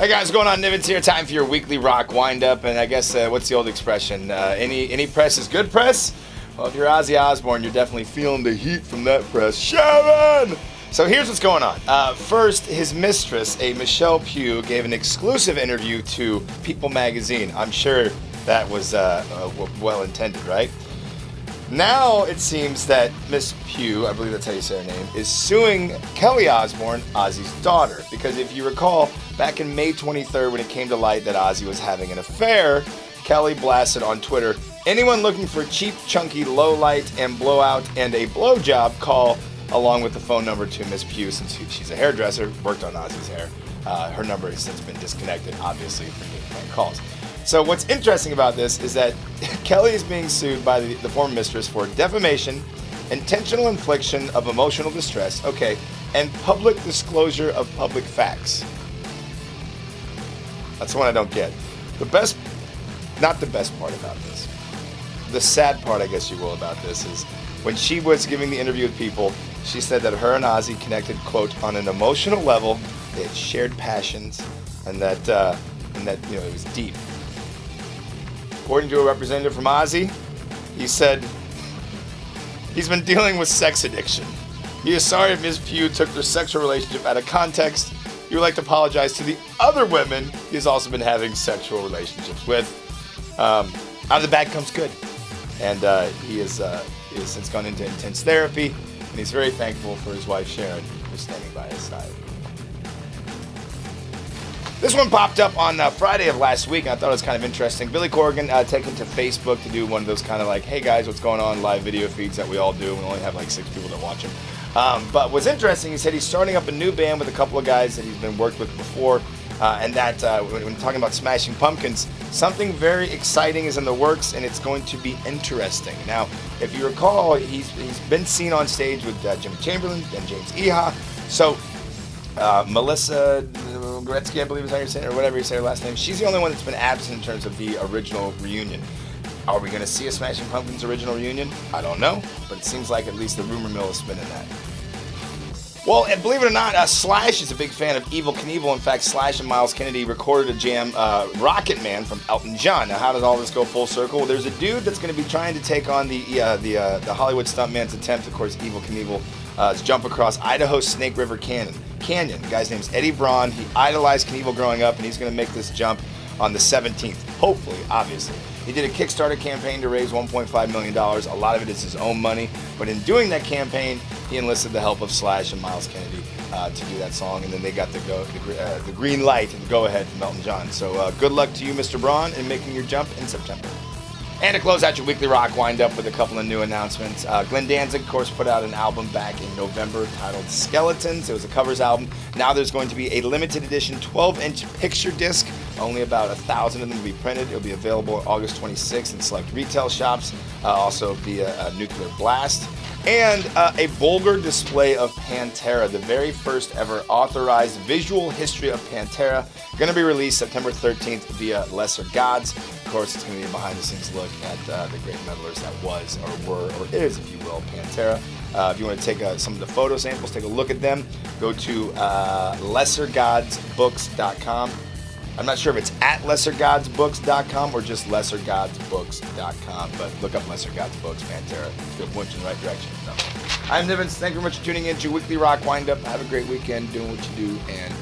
Hey guys, what's going on? Nivens here. Time for your weekly rock wind-up. And I guess, what's the old expression? Any press is good press? Well, if you're Ozzy Osbourne, you're definitely feeling the heat from that press. Sharon! So here's what's going on. First, his mistress, Michelle Pugh, gave an exclusive interview to People magazine. I'm sure that was well-intended, right? Now it seems that Miss Pugh, I believe that's how you say her name, is suing Kelly Osbourne, Ozzy's daughter. Because if you recall, back in May 23rd, when it came to light that Ozzy was having an affair, Kelly blasted on Twitter, "Anyone looking for cheap, chunky, low light and blowout and a blowjob, call," along with the phone number to Miss Pugh, since she's a hairdresser, worked on Ozzy's hair. Her number has since been disconnected, obviously, for getting calls. So what's interesting about this is that Kelly is being sued by the former mistress for defamation, intentional infliction of emotional distress, and public disclosure of public facts. That's the one I don't get. Not the best part about this. The sad part, I guess you will, about this is when she was giving the interview with People, she said that her and Ozzy connected, quote, on an emotional level. They had shared passions, and that it was deep. According to a representative from Ozzy, he said he's been dealing with sex addiction. He is sorry if Ms. Pugh took their sexual relationship out of context. He would like to apologize to the other women he has also been having sexual relationships with. Out of the bad comes good. And he has since gone into intense therapy, and he's very thankful for his wife Sharon for standing by his side. This one popped up on Friday of last week, and I thought it was kind of interesting. Billy Corgan taken to Facebook to do one of those kind of like, hey guys, what's going on, live video feeds that we all do. We only have like 6 people that watch him. But what's interesting, he said he's starting up a new band with a couple of guys that he's been worked with before, and that when talking about Smashing Pumpkins, something very exciting is in the works, and it's going to be interesting. Now, if you recall, he's been seen on stage with Jimmy Chamberlain and James Iha. So Melissa Gretzky, I believe is how you say it, or whatever you say her last name, she's the only one that's been absent in terms of the original reunion. Are we going to see a Smashing Pumpkins original reunion? I don't know, but it seems like at least the rumor mill is spinning that. Well, and believe it or not, Slash is a big fan of Evel Knievel. In fact, Slash and Miles Kennedy recorded a jam, Rocket Man from Elton John. Now, how does all this go full circle? Well, there's a dude that's going to be trying to take on the Hollywood stuntman's attempt, of course, Evel Knievel, to jump across Idaho's Snake River Canyon. The guy's name's Eddie Braun. He idolized Knievel growing up, and he's going to make this jump on the 17th. Hopefully, obviously. He did a Kickstarter campaign to raise $1.5 million. A lot of it is his own money. But in doing that campaign, he enlisted the help of Slash and Miles Kennedy to do that song. And then they got the green light and the go-ahead from Elton John. So good luck to you, Mr. Braun, in making your jump in September. And to close out your weekly rock wind-up with a couple of new announcements. Glenn Danzig, of course, put out an album back in November titled Skeletons. It was a covers album. Now there's going to be a limited edition 12-inch picture disc. Only about 1,000 of them will be printed. It'll be available August 26th in select retail shops, also via Nuclear Blast. And a vulgar display of Pantera, the very first ever authorized visual history of Pantera, going to be released September 13th via Lesser Gods. Of course, it's going to be a behind-the-scenes look at the great metalers that was, or were, or is, if you will, Pantera. If you want to take some of the photo samples, take a look at them, go to lessergodsbooks.com. I'm not sure if it's at lessergodsbooks.com or just lessergodsbooks.com, but look up Lesser Gods Books, Pantera. It's point you in the right direction. So, I'm Nivens. Thank you very much for tuning in to your weekly rock wind-up. Have a great weekend doing what you do, and